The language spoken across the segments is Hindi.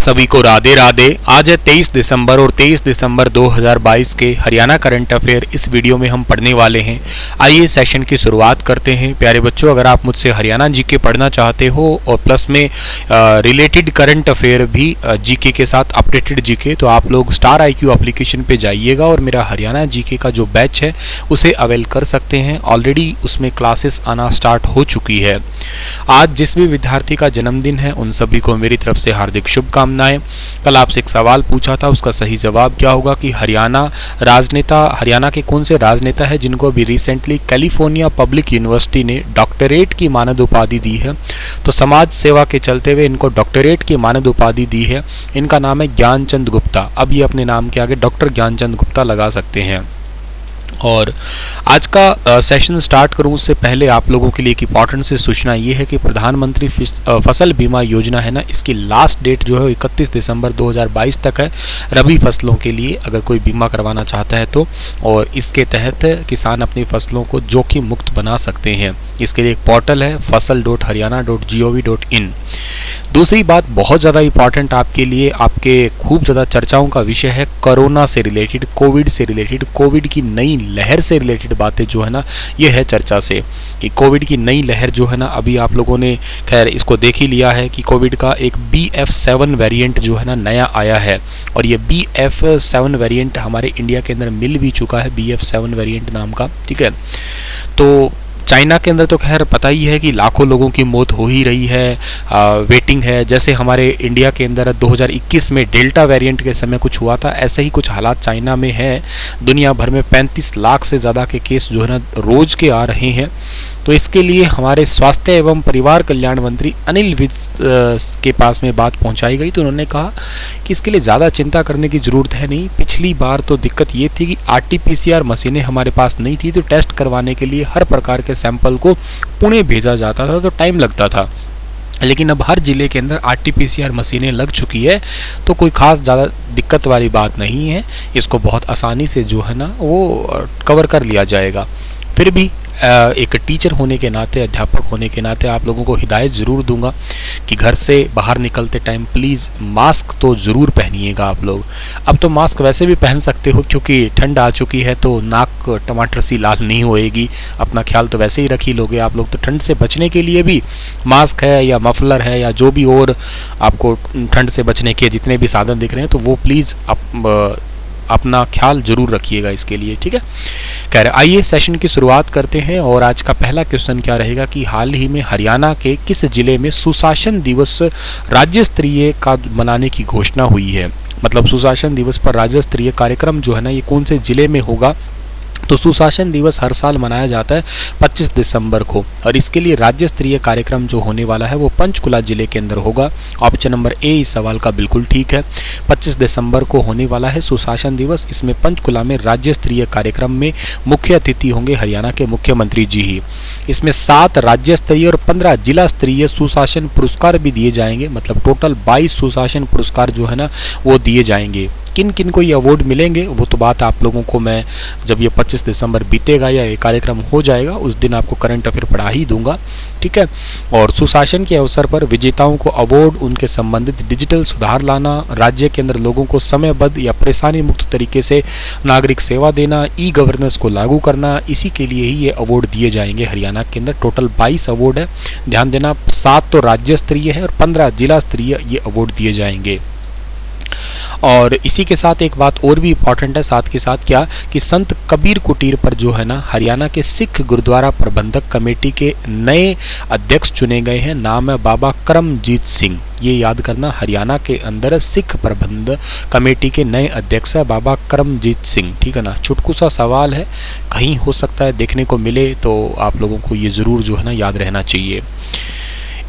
सभी को राधे राधे। आज है 23 दिसंबर और 23 दिसंबर 2022 के हरियाणा करंट अफेयर इस वीडियो में हम पढ़ने वाले हैं। आइए सेशन की शुरुआत करते हैं। प्यारे बच्चों, अगर आप मुझसे हरियाणा जीके पढ़ना चाहते हो और प्लस में रिलेटेड करंट अफेयर भी जीके के साथ अपडेटेड जीके, तो आप लोग स्टार IQ एप्लीकेशन पे जाइएगा और मेरा हरियाणा जीके का जो बैच है उसे अवेल कर सकते हैं। ऑलरेडी उसमें क्लासेस आना स्टार्ट हो चुकी है। आज जिस भी विद्यार्थी का जन्मदिन है उन सभी को मेरी तरफ से हार्दिक शुभकामनाएं। कल आपसे एक सवाल पूछा था, उसका सही जवाब क्या होगा कि हरियाणा के कौन से राजनेता है जिनको अभी रिसेंटली कैलिफोर्निया पब्लिक यूनिवर्सिटी ने डॉक्टरेट की मानद उपाधि दी है। तो समाज सेवा के चलते हुए इनको डॉक्टरेट की मानद उपाधि दी है। इनका नाम है ज्ञानचंद गुप्ता। अब ये अपने नाम के आगे डॉक्टर ज्ञानचंद गुप्ता लगा सकते हैं। और आज का सेशन स्टार्ट करूं उससे पहले आप लोगों के लिए एक इंपॉर्टेंट सी सूचना ये है कि प्रधानमंत्री फसल बीमा योजना है ना, इसकी लास्ट डेट जो है 31 दिसंबर 2022 तक है रबी फसलों के लिए, अगर कोई बीमा करवाना चाहता है तो। और इसके तहत किसान अपनी फसलों को जोखिम मुक्त बना सकते हैं। इसके लिए एक पोर्टल है fasal.haryana.gov.in। दूसरी बात बहुत ज़्यादा इंपॉर्टेंट आपके लिए, आपके खूब ज़्यादा चर्चाओं का विषय है कोरोना से रिलेटेड, कोविड से रिलेटेड, कोविड की नई लहर से रिलेटेड बातें जो है ना, ये है चर्चा से कि कोविड की नई लहर जो है ना, अभी आप लोगों ने खैर इसको देख ही लिया है कि कोविड का एक BF7 वेरिएंट जो है ना नया आया है। और ये BF7 वेरिएंट हमारे इंडिया के अंदर मिल भी चुका है, BF7 वेरिएंट नाम का, ठीक है। तो चाइना के अंदर तो खैर पता ही है कि लाखों लोगों की मौत हो ही रही है, वेटिंग है। जैसे हमारे इंडिया के अंदर 2021 में डेल्टा वेरिएंट के समय कुछ हुआ था, ऐसे ही कुछ हालात चाइना में है। दुनिया भर में 35 लाख से ज़्यादा के केस जो है ना रोज़ के आ रहे हैं। तो इसके लिए हमारे स्वास्थ्य एवं परिवार कल्याण मंत्री अनिल विज के पास में बात पहुंचाई गई। तो उन्होंने कहा कि इसके लिए ज़्यादा चिंता करने की ज़रूरत है नहीं। पिछली बार तो दिक्कत ये थी कि RT-PCR मशीनें हमारे पास नहीं थी, तो टेस्ट करवाने के लिए हर प्रकार के सैंपल को पुणे भेजा जाता था, तो टाइम लगता था। लेकिन अब हर ज़िले के अंदर RT-PCR मशीनें लग चुकी है, तो कोई ख़ास ज़्यादा दिक्कत वाली बात नहीं है। इसको बहुत आसानी से जो है ना वो कवर कर लिया जाएगा। फिर भी एक टीचर होने के नाते, अध्यापक होने के नाते आप लोगों को हिदायत ज़रूर दूंगा कि घर से बाहर निकलते टाइम प्लीज़ मास्क तो ज़रूर पहनिएगा आप लोग। अब तो मास्क वैसे भी पहन सकते हो क्योंकि ठंड आ चुकी है, तो नाक टमाटर सी लाल नहीं होएगी। अपना ख्याल तो वैसे ही रख ही लोगे आप लोग। तो ठंड से बचने के लिए भी मास्क है या मफलर है या जो भी और आपको ठंड से बचने के जितने भी साधन दिख रहे हैं, तो वो प्लीज़ अपना ख्याल जरूर रखिएगा इसके लिए, ठीक है। कह रहे आइए सेशन की शुरुआत करते हैं। और आज का पहला क्वेश्चन क्या रहेगा कि हाल ही में हरियाणा के किस जिले में सुशासन दिवस राज्य स्तरीय का मनाने की घोषणा हुई है। मतलब सुशासन दिवस पर राज्य स्तरीय कार्यक्रम जो है ना, ये कौन से जिले में होगा। तो सुशासन दिवस हर साल मनाया जाता है 25 दिसंबर को, और इसके लिए राज्य स्तरीय कार्यक्रम जो होने वाला है वो पंचकुला जिले के अंदर होगा। ऑप्शन नंबर ए इस सवाल का बिल्कुल ठीक है। 25 दिसंबर को होने वाला है सुशासन दिवस। इसमें पंचकुला में राज्य स्तरीय कार्यक्रम में मुख्य अतिथि होंगे हरियाणा के मुख्यमंत्री जी ही। इसमें 7 राज्य स्तरीय और 15 जिला स्तरीय सुशासन पुरस्कार भी दिए जाएंगे। मतलब टोटल 22 सुशासन पुरस्कार जो है ना वो दिए जाएंगे। किन किन को ये अवार्ड मिलेंगे वो तो बात आप लोगों को मैं जब ये 25 दिसंबर बीतेगा या ये कार्यक्रम हो जाएगा उस दिन आपको करंट अफेयर पढ़ा ही दूंगा, ठीक है। और सुशासन के अवसर पर विजेताओं को अवार्ड, उनके संबंधित डिजिटल सुधार लाना, राज्य के अंदर लोगों को समयबद्ध या परेशानी मुक्त तरीके से नागरिक सेवा देना, E-गवर्नेंस को लागू करना, इसी के लिए ही ये अवार्ड दिए जाएंगे हरियाणा के अंदर। टोटल 22 अवार्ड है, ध्यान देना। 7 तो राज्य स्तरीय है और 15 जिला स्तरीय ये अवार्ड दिए जाएंगे। और इसी के साथ एक बात और भी इम्पॉर्टेंट है साथ के साथ, क्या कि संत कबीर कुटीर पर जो है ना हरियाणा के सिख गुरुद्वारा प्रबंधक कमेटी के नए अध्यक्ष चुने गए हैं। नाम है बाबा करमजीत सिंह। ये याद करना, हरियाणा के अंदर सिख प्रबंधक कमेटी के नए अध्यक्ष है बाबा करमजीत सिंह, ठीक है ना। चुटकू सा सवाल है, कहीं हो सकता है देखने को मिले, तो आप लोगों को ये ज़रूर जो है ना याद रहना चाहिए।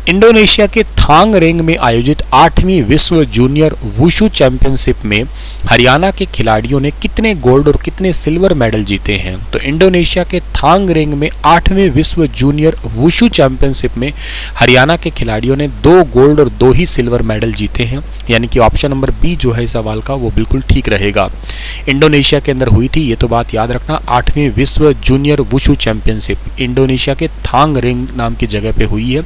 इंडोनेशिया के थांग रेंग में आयोजित 8वीं विश्व जूनियर वुशु चैंपियनशिप में हरियाणा के खिलाड़ियों ने कितने गोल्ड और कितने सिल्वर मेडल जीते हैं। तो इंडोनेशिया के थांग रेंग में 8वीं विश्व जूनियर वुशु चैंपियनशिप में हरियाणा के खिलाड़ियों ने 2 गोल्ड और 2 ही सिल्वर मेडल जीते हैं। यानी कि ऑप्शन नंबर बी जो है सवाल का वो बिल्कुल ठीक रहेगा। इंडोनेशिया के अंदर हुई थी, ये तो बात याद रखना। 8वीं विश्व जूनियर वुशु चैंपियनशिप इंडोनेशिया के थांग रेंग नाम की जगह पे हुई है।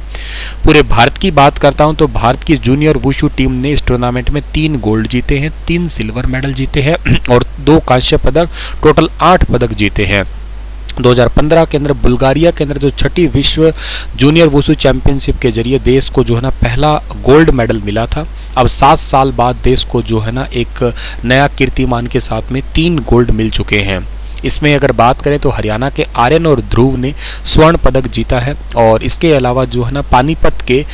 पूरे भारत की बात करता हूं तो भारत की जूनियर वुशु टीम ने इस टूर्नामेंट में 3 गोल्ड जीते हैं, 3 सिल्वर मेडल जीते हैं और 2 कांस्य पदक, टोटल 8 पदक जीते हैं। 2015 के अंदर बुल्गारिया के अंदर जो छठी विश्व जूनियर वुशु चैंपियनशिप के जरिए देश को जो है ना पहला गोल्ड मेडल मिला था। अब 7 साल बाद देश को जो है ना एक नया कीर्तिमान के साथ में 3 गोल्ड मिल चुके हैं। इसमें अगर बात करें तो हरियाणा के आर्यन और ध्रुव ने स्वर्ण पदक जीता है और इसके अलावा जो है ना पानीपत के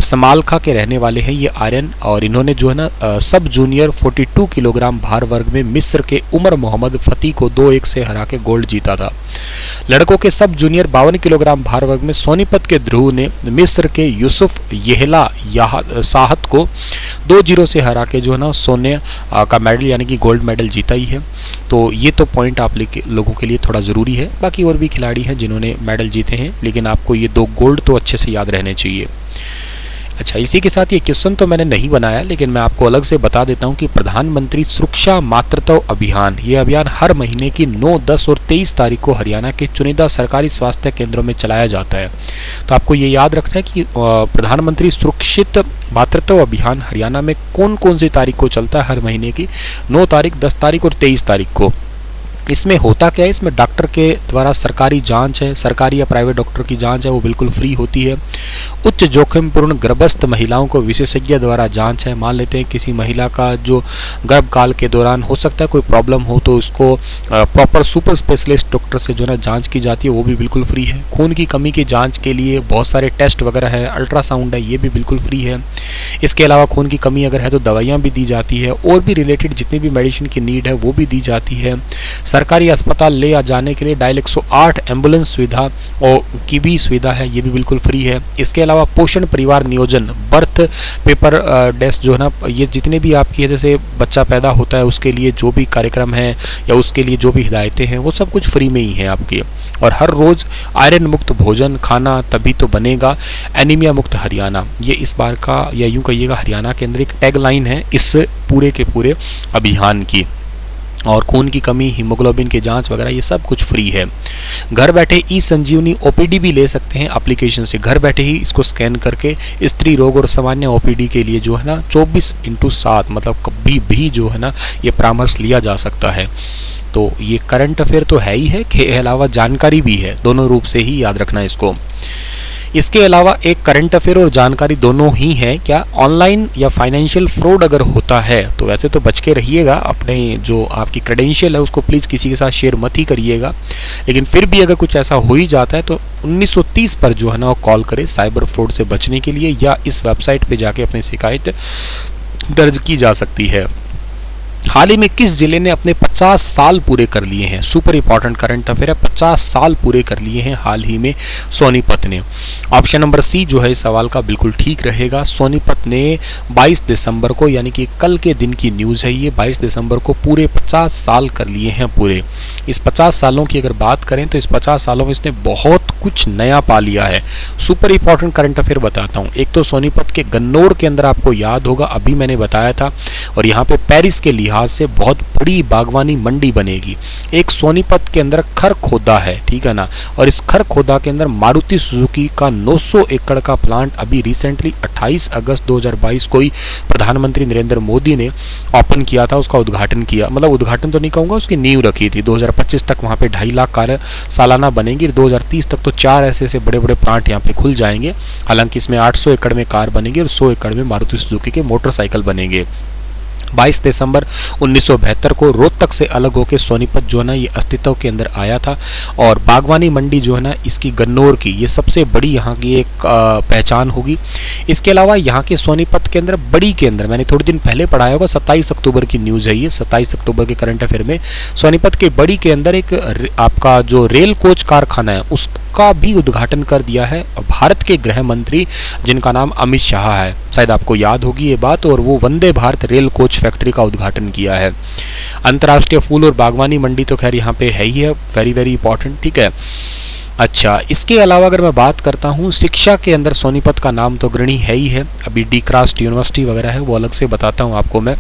समालखा के रहने वाले हैं ये आर्यन, और इन्होंने जो है ना सब जूनियर 42 किलोग्राम भार वर्ग में मिस्र के उमर मोहम्मद फती को 2-1 से हरा के गोल्ड जीता था। लड़कों के सब जूनियर 52 किलोग्राम भार वर्ग में सोनीपत के ध्रुव ने मिस्र के यूसुफ येहला साहत को 2-0 से हरा के जो है ना सोने का मेडल यानी कि गोल्ड मेडल जीता ही है। तो ये तो पॉइंट आप लोगों के लिए थोड़ा ज़रूरी है। बाकी और भी खिलाड़ी हैं जिन्होंने मेडल जीते हैं, लेकिन आपको ये 2 गोल्ड तो अच्छे से याद रहने चाहिए। अच्छा, इसी के साथ ये क्वेश्चन तो मैंने नहीं बनाया, लेकिन मैं आपको अलग से बता देता हूँ कि प्रधानमंत्री सुरक्षा मातृत्व अभियान, ये अभियान हर महीने की 9, 10 और 23 तारीख को हरियाणा के चुनिंदा सरकारी स्वास्थ्य केंद्रों में चलाया जाता है। तो आपको ये याद रखना है कि प्रधानमंत्री सुरक्षित मातृत्व अभियान हरियाणा में कौन कौन सी तारीख को चलता है, हर महीने की 9 तारीख, 10 तारीख और 23 तारीख को। इसमें होता क्या है, इसमें डॉक्टर के द्वारा सरकारी जांच है, सरकारी या प्राइवेट डॉक्टर की जांच है वो बिल्कुल फ्री होती है। उच्च जोखिमपूर्ण गर्भस्थ महिलाओं को विशेषज्ञ द्वारा जांच है। मान लेते हैं किसी महिला का जो गर्भकाल के दौरान हो सकता है कोई प्रॉब्लम हो, तो उसको प्रॉपर सुपर स्पेशलिस्ट डॉक्टर से जो है ना जाँच की जाती है, वो भी बिल्कुल फ्री है। खून की कमी की जाँच के लिए बहुत सारे टेस्ट वगैरह है, अल्ट्रासाउंड है, ये भी बिल्कुल फ्री है। इसके अलावा खून की कमी अगर है तो दवाइयाँ भी दी जाती है, और भी रिलेटेड जितनी भी मेडिसिन की नीड है वो भी दी जाती है। सरकारी अस्पताल ले जाने के लिए डायल 108 एम्बुलेंस सुविधा और की भी सुविधा है, ये भी बिल्कुल फ्री है। इसके अलावा पोषण परिवार नियोजन, बर्थ पेपर डेस्क जो है ना, ये जितने भी आपकी है जैसे बच्चा पैदा होता है उसके लिए जो भी कार्यक्रम है या उसके लिए जो भी हिदायतें हैं वो सब कुछ फ्री में ही है आपके। और हर रोज़ आयरन मुक्त भोजन खाना तभी तो बनेगा एनीमिया मुक्त हरियाणा, ये इस बार का या यूँ कहिएगा हरियाणा के अंदर एक टैगलाइन है इस पूरे के पूरे अभियान की। और खून की कमी, हीमोग्लोबिन की जांच वगैरह ये सब कुछ फ्री है। घर बैठे ई संजीवनी ओपीडी भी ले सकते हैं एप्लीकेशन से, घर बैठे ही इसको स्कैन करके स्त्री रोग और सामान्य ओपीडी के लिए जो है ना 24/7 मतलब कभी भी जो है ना ये परामर्श लिया जा सकता है। तो ये करंट अफेयर तो है ही है, के अलावा जानकारी भी है, दोनों रूप से ही याद रखना इसको। इसके अलावा एक करंट अफेयर और जानकारी दोनों ही है क्या, ऑनलाइन या फाइनेंशियल फ्रॉड अगर होता है तो वैसे तो बच के रहिएगा, अपने जो आपकी क्रेडेंशियल है उसको प्लीज़ किसी के साथ शेयर मत ही करिएगा। लेकिन फिर भी अगर कुछ ऐसा हो ही जाता है तो 1930 पर जो है ना वो कॉल करें साइबर फ्रॉड से बचने के लिए, या इस वेबसाइट पर जाके अपनी शिकायत दर्ज की जा सकती है। हाल ही में किस जिले ने अपने 50 साल पूरे कर लिए हैं, सुपर इंपॉर्टेंट करंट अफेयर है, 50 साल पूरे कर लिए हैं हाल ही में सोनीपत ने। ऑप्शन नंबर सी जो है इस सवाल का बिल्कुल ठीक रहेगा। सोनीपत ने 22 दिसंबर को, यानी कि कल के दिन की न्यूज़ है ये, 22 दिसंबर को पूरे 50 साल कर लिए हैं पूरे। इस 50 सालों की अगर बात करें तो इस 50 सालों में इसने बहुत कुछ नया पा लिया है। सुपर इंपॉर्टेंट करंट अफेयर बताता हूँ। एक तो सोनीपत के गन्नौर के अंदर आपको याद होगा, अभी मैंने बताया था, और यहाँ पे पेरिस के लिहाज से बहुत बड़ी बागवानी मंडी बनेगी। एक सोनीपत के अंदर खरखोदा है, ठीक है ना, और इस खरखोदा के अंदर मारुति सुजुकी का 900 एकड़ का प्लांट अभी रिसेंटली 28 अगस्त 2022 को ही प्रधानमंत्री नरेंद्र मोदी ने ओपन किया था, उसका उद्घाटन किया, मतलब उद्घाटन तो नहीं कहूँगा, उसकी नींव रखी थी। 2025 तक वहाँ पे 2.5 लाख कार सालाना बनेंगी, 2030 तक तो 4 ऐसे बड़े बड़े प्लांट यहाँ पे खुल जाएंगे। हालांकि इसमें 800 एकड़ में कार बनेगी और 100 एकड़ में मारुति सुजुकी के मोटरसाइकिल बनेंगे। 22 दिसंबर 1972 को रोहतक से अलग होकर सोनीपत जो है ना ये अस्तित्व के अंदर आया था, और बागवानी मंडी जो है ना इसकी गन्नौर की ये सबसे बड़ी यहाँ की एक पहचान होगी। इसके अलावा यहाँ के सोनीपत के अंदर बड़ी के अंदर मैंने थोड़े दिन पहले पढ़ाया होगा, 27 अक्टूबर की न्यूज़ है ये, 27 अक्टूबर के करंट अफेयर में सोनीपत के बड़ी के अंदर एक आपका जो रेल कोच कारखाना है उसका भी उद्घाटन कर दिया है भारत के गृह मंत्री जिनका नाम अमित शाह है, शायद आपको याद होगी ये बात, और वो Vande Bharat rail coach factory का उद्घाटन किया है। अंतर्राष्ट्रीय फूल और बागवानी मंडी तो खैर यहाँ पे है ही है, वेरी वेरी इंपॉर्टेंट, ठीक है। अच्छा, इसके अलावा अगर मैं बात करता हूँ शिक्षा के अंदर सोनीपत का नाम तो अग्रणी है ही है, अभी डी क्रास्ट यूनिवर्सिटी वगैरह है वो अलग से बताता हूँ आपको मैं।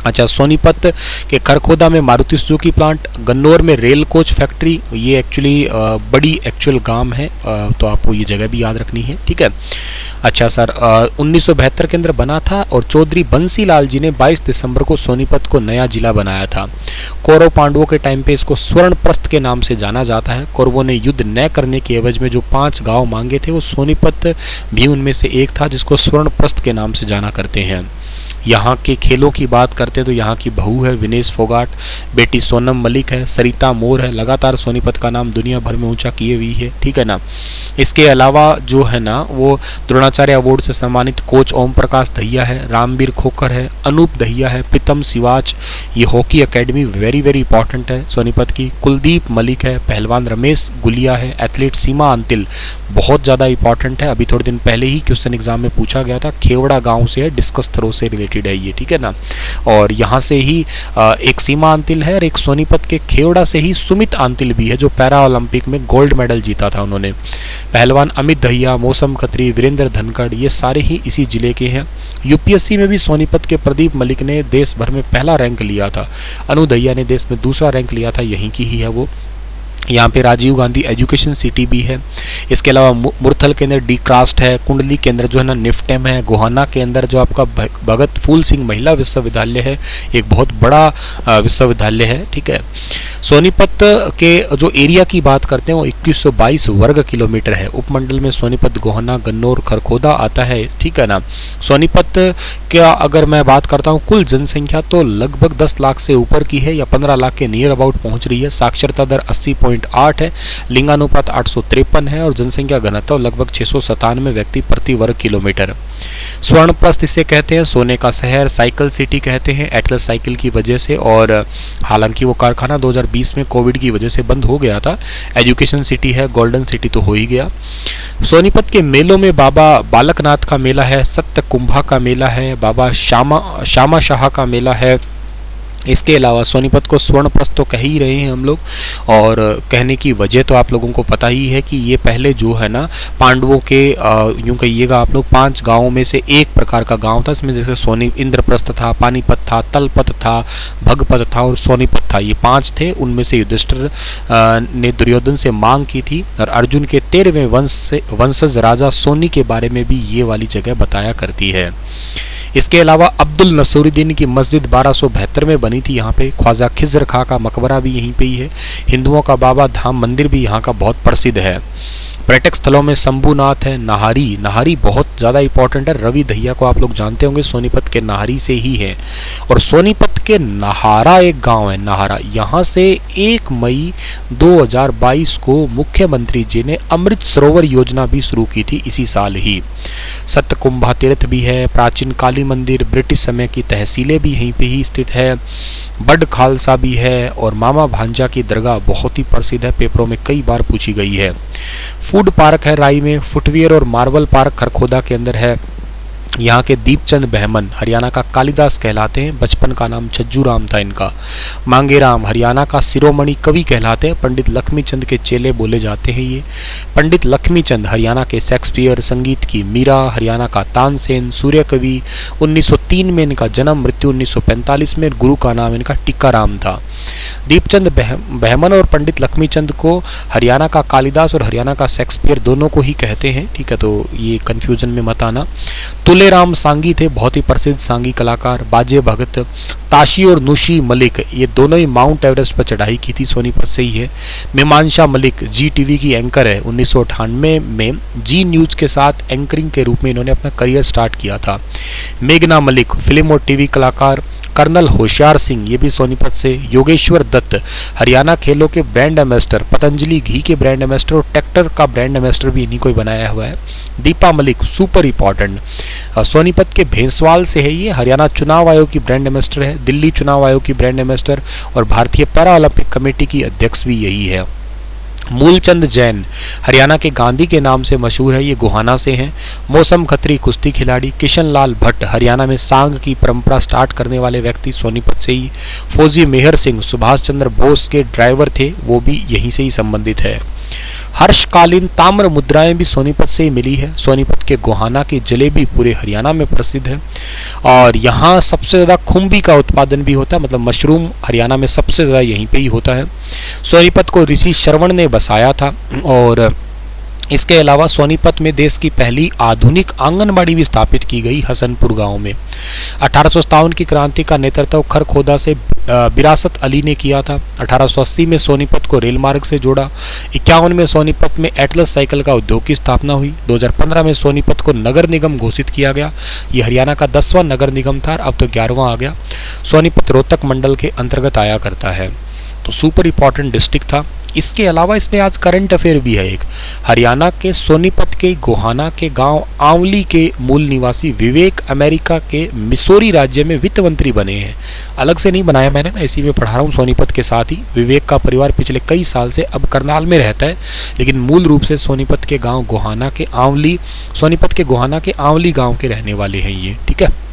अच्छा, सोनीपत के खरखोदा में मारुति सुजुकी प्लांट, गन्नौर में रेल कोच फैक्ट्री, ये एक्चुअली बड़ी एक्चुअल गांव है, तो आपको ये जगह भी याद रखनी है, ठीक है। अच्छा सर, 1972 के अंदर बना था और चौधरी बंसीलाल जी ने 22 दिसंबर को सोनीपत को नया जिला बनाया था। कौरव पांडवों के टाइम पे इसको स्वर्णप्रस्थ के नाम से जाना जाता है। कौरवों ने युद्ध न करने के एवज में जो 5 गाँव मांगे थे वो सोनीपत भी उनमें से एक था, जिसको स्वर्णप्रस्थ के नाम से जाना करते हैं। यहाँ के खेलों की बात करते हैं तो यहाँ की बहू है विनेश फोगाट, बेटी सोनम मलिक है, सरिता मोर है, लगातार सोनीपत का नाम दुनिया भर में ऊंचा किए हुई है, ठीक है ना। इसके अलावा जो है ना वो द्रोणाचार्य अवार्ड से सम्मानित कोच ओम प्रकाश दहिया है, रामवीर खोखर है, अनूप दहिया है, प्रीतम सिवाच, ये hockey academy very very important है सोनीपत की, कुलदीप मलिक है, पहलवान रमेश गुलिया है, एथलीट सीमा अंतिल बहुत ज़्यादा इंपॉर्टेंट है, अभी थोड़े दिन पहले ही क्वेश्चन एग्जाम में पूछा गया था, खेवड़ा गाँव से है, डिस्कस थ्रो से रिलेटेड है ये, ठीक है ना। और यहाँ से ही एक सीमा अंतिल है और एक सोनीपत के खेवड़ा से ही सुमित अंतिल भी है जो पैरा ओलंपिक में गोल्ड मेडल जीता था उन्होंने। पहलवान अमित दहिया, मौसम खत्री, वीरेंद्र धनखड़, ये सारे ही इसी जिले के हैं। यूपीएससी में भी सोनीपत के प्रदीप मलिक ने देश भर में पहला रैंक लिया था, अनु दहिया ने देश में दूसरा रैंक लिया था, यहीं की ही है वो। यहाँ पे राजीव गांधी एजुकेशन सिटी भी है। इसके अलावा मुरथल के अंदर डी क्रास्ट है, कुंडली के अंदर जो है ना निफ्टेम है, गोहाना के अंदर जो आपका भगत फूल सिंह महिला विश्वविद्यालय है, एक बहुत बड़ा विश्वविद्यालय है, ठीक है। सोनीपत के जो एरिया की बात करते हैं वो 2122 वर्ग किलोमीटर है। उपमंडल में सोनीपत, गोहाना, गन्नौर, खरखोदा आता है, ठीक है ना। सोनीपत का अगर मैं बात करता हूँ कुल जनसंख्या तो लगभग 10 लाख से ऊपर की है या 15 लाख के नियर अबाउट पहुँच रही है। साक्षरता दर 80.8 है, लिंगानुपात 853 है और जनसंख्या घनत्व लगभग 697 व्यक्ति प्रति वर्ग किलोमीटर। स्वर्णप्रस्थ इसे कहते हैं, सोने का शहर, साइकिल सिटी कहते हैं एटलस साइकिल की वजह से, और हालांकि वो कारखाना 2020 में कोविड की वजह से बंद हो गया था। एजुकेशन सिटी है, गोल्डन सिटी तो हो ही गया। सोनीपत के मेलों में बाबा बालकनाथ का मेला है, सत्य कुंभा का मेला है, बाबा श्यामा शाह का मेला है। इसके अलावा सोनीपत को स्वर्णप्रस्थ तो कह ही रहे हैं हम लोग, और कहने की वजह तो आप लोगों को पता ही है कि ये पहले जो है ना पांडवों के यूँ कहिएगा आप लोग 5 गांवों में से एक प्रकार का गांव था। इसमें जैसे इंद्रप्रस्थ था, पानीपत था, तलपत था, भगपत था और सोनीपत था, ये 5 थे। उनमें से युधिष्ठिर ने दुर्योधन से मांग की थी और अर्जुन के 13वें वंशज राजा सोनी के बारे में भी ये वाली जगह बताया करती है। इसके अलावा अब्दुल नसूरुद्दीन की मस्जिद 1272 में बनी थी यहाँ पे। ख्वाजा खिज़र खां का मकबरा भी यहीं पे ही है। हिंदुओं का बाबा धाम मंदिर भी यहाँ का बहुत प्रसिद्ध है। पर्यटक स्थलों में शंभुनाथ है, नाहरी बहुत ज़्यादा इंपॉर्टेंट है। रवि दहिया को आप लोग जानते होंगे, सोनीपत के नाहरी से ही है। और सोनीपत के नाहरा एक गांव है, नाहरा, यहाँ से 1 मई 2022 को मुख्यमंत्री जी ने अमृत सरोवर योजना भी शुरू की थी इसी साल ही। सत्यकुंभा तीर्थ भी है, प्राचीन काली मंदिर, ब्रिटिश समय की तहसीलें भी यहीं पे ही स्थित है, बड खालसा भी है और मामा भांजा की दरगाह बहुत ही प्रसिद्ध है, पेपरों में कई बार पूछी गई है। फूड पार्क है राई में, फुटवियर और मार्बल पार्क खरखोदा के अंदर है। यहाँ के दीपचंद बहमन हरियाणा का कालिदास कहलाते हैं, बचपन का नाम छज्जू राम था इनका। मांगेराम हरियाणा का शिरोमणि कवि कहलाते हैं, पंडित लक्ष्मीचंद के चेले बोले जाते हैं ये। पंडित लक्ष्मीचंद हरियाणा के शेक्सपियर, संगीत की मीरा हरियाणा का तानसेन, सूर्य कवि। 1903 में इनका जन्म, मृत्यु 1945 में। गुरु का नाम इनका टीकाराम था। दीपचंद बहमन और पंडित लक्ष्मीचंद को हरियाणा का कालिदास और हरियाणा का शेक्सपियर दोनों को ही कहते हैं, ठीक है, तो ये कंफ्यूजन में मत आना। तुलेराम सांगी थे बहुत ही प्रसिद्ध सांगी कलाकार। बाजे भगत, ताशी और नुशी मलिक, ये दोनों ही माउंट एवरेस्ट पर चढ़ाई की थी, सोनीपत से ही है। मीमांसा मलिक जी टीवी की एंकर है। 1998 में जी न्यूज के साथ एंकरिंग के रूप में इन्होंने अपना करियर स्टार्ट किया था। मेघना मलिक फिल्म और टीवी कलाकार। कर्नल होशियार सिंह, ये भी सोनीपत से। योगेश्वर दत्त हरियाणा खेलों के ब्रांड एम्बेसडर, पतंजलि घी के ब्रांड एम्बेसडर और ट्रैक्टर का ब्रांड एम्बेसडर भी इन्हीं को ही बनाया हुआ है। दीपा मलिक सुपर इंपॉर्टेंट, सोनीपत के भेंसवाल से है ये। हरियाणा चुनाव आयोग की ब्रांड एम्बेसडर है, दिल्ली चुनाव आयोग की ब्रांड एम्बेसडर और भारतीय पैरा ओलंपिक कमेटी की अध्यक्ष भी यही है। मूलचंद जैन हरियाणा के गांधी के नाम से मशहूर है, ये गोहाना से हैं। मौसम खत्री कुश्ती खिलाड़ी। किशन लाल भट्ट हरियाणा में सांग की परंपरा स्टार्ट करने वाले व्यक्ति, सोनीपत से ही। फौजी मेहर सिंह सुभाष चंद्र बोस के ड्राइवर थे, वो भी यहीं से ही संबंधित है। हर्षकालीन ताम्र मुद्राएं भी सोनीपत से ही मिली है। सोनीपत के गोहाना की जलेबी पूरे हरियाणा में प्रसिद्ध है और यहाँ सबसे ज़्यादा खुम्बी का उत्पादन भी होता है, मतलब मशरूम हरियाणा में सबसे ज़्यादा यहीं पे ही होता है। सोनीपत को ऋषि श्रवण ने बसाया था और इसके अलावा सोनीपत में देश की पहली आधुनिक आंगनबाड़ी भी स्थापित की गई हसनपुर गांव में। 1857 की क्रांति का नेतृत्व खरखोदा से विरासत अली ने किया था। 1880 में सोनीपत को रेल मार्ग से जोड़ा। 51 में सोनीपत में एटलस साइकिल का उद्योग की स्थापना हुई। 2015 में सोनीपत को नगर निगम घोषित किया गया। ये हरियाणा का 10वां नगर निगम था, अब तो 11वां आ गया। सोनीपत रोहतक मंडल के अंतर्गत आया करता है, तो सुपर इंपॉर्टेंट डिस्ट्रिक्ट था। इसके अलावा इसमें आज करंट अफेयर भी है एक। हरियाणा के सोनीपत के गोहाना के गांव आंवली के मूल निवासी विवेक अमेरिका के मिसौरी राज्य में वित्त मंत्री बने हैं। अलग से नहीं बनाया मैंने, मैं इसी में पढ़ा रहा हूँ सोनीपत के साथ ही। विवेक का परिवार पिछले कई साल से अब करनाल में रहता है, लेकिन मूल रूप से सोनीपत के गाँव गोहाना के आंवली, सोनीपत के गोहाना के आंवली गाँव के रहने वाले हैं ये, ठीक है।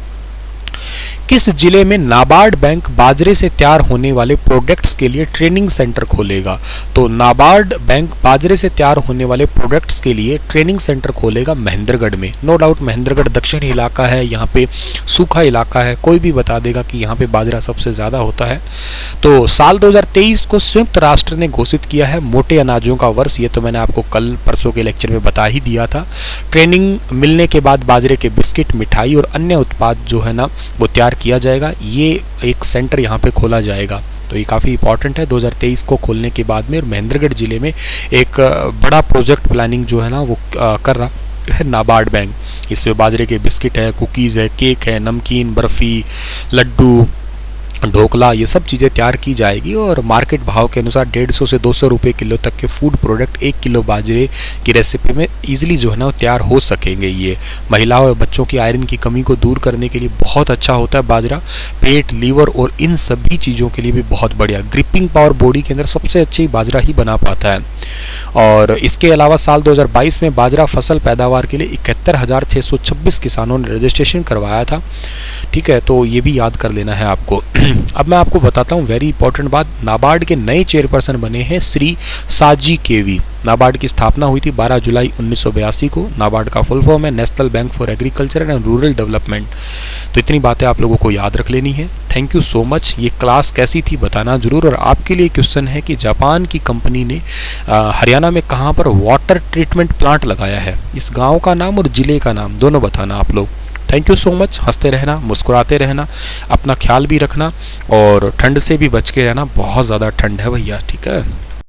किस जिले में नाबार्ड बैंक बाजरे से तैयार होने वाले प्रोडक्ट्स के लिए ट्रेनिंग सेंटर खोलेगा? तो नाबार्ड बैंक बाजरे से तैयार होने वाले प्रोडक्ट्स के लिए ट्रेनिंग सेंटर खोलेगा महेंद्रगढ़ में। नो डाउट महेंद्रगढ़ दक्षिणी इलाका है, यहाँ पे सूखा इलाका है, कोई भी बता देगा कि यहाँ पे बाजरा सबसे ज़्यादा होता है। तो साल 2023 को संयुक्त राष्ट्र ने घोषित किया है मोटे अनाजों का वर्ष। ये तो मैंने आपको कल परसों के लेक्चर में बता ही दिया था। ट्रेनिंग मिलने के बाद बाजरे के बिस्किट, मिठाई और अन्य उत्पाद जो है ना वो तैयार किया जाएगा। ये एक सेंटर यहाँ पे खोला जाएगा, तो ये काफ़ी इंपॉर्टेंट है। 2023 को खोलने के बाद में महेंद्रगढ़ जिले में एक बड़ा प्रोजेक्ट प्लानिंग जो है ना वो कर रहा है नाबार्ड बैंक। इसमें बाजरे के बिस्किट है, कुकीज़ है, केक है, नमकीन, बर्फ़ी, लड्डू, ढोकला, ये सब चीज़ें तैयार की जाएगी और मार्केट भाव के अनुसार 150 से 200 रुपये किलो तक के फूड प्रोडक्ट 1 किलो बाजरे की रेसिपी में इजीली जो है ना वो तैयार हो सकेंगे। ये महिलाओं और बच्चों की आयरन की कमी को दूर करने के लिए बहुत अच्छा होता है बाजरा। पेट, लीवर और इन सभी चीज़ों के लिए भी बहुत बढ़िया। ग्रिपिंग पावर बॉडी के अंदर सबसे अच्छी बाजरा ही बना पाता है। और इसके अलावा साल 2022 में बाजरा फसल पैदावार के लिए 71,626 किसानों ने रजिस्ट्रेशन करवाया था, ठीक है, तो ये भी याद कर लेना है आपको। अब मैं आपको बताता हूँ वेरी इंपॉर्टेंट बात। नाबार्ड के नए चेयरपर्सन बने हैं श्री साजी केवी। नाबार्ड की स्थापना हुई थी 12 जुलाई 1982 को। नाबार्ड का फुल फॉर्म है national bank for agriculture and rural development. तो इतनी बातें आप लोगों को याद रख लेनी है। Thank you so much. ये क्लास कैसी थी बताना जरूर। और आपके लिए क्वेश्चन है कि जापान की कंपनी ने हरियाणा में कहाँ पर वाटर ट्रीटमेंट प्लांट लगाया है? इस गाँव का नाम और जिले का नाम दोनों बताना आप लोग। Thank you so much. हंसते रहना, मुस्कुराते रहना, अपना ख्याल भी रखना और ठंड से भी बच के रहना। बहुत ज़्यादा ठंड है भैया, ठीक है।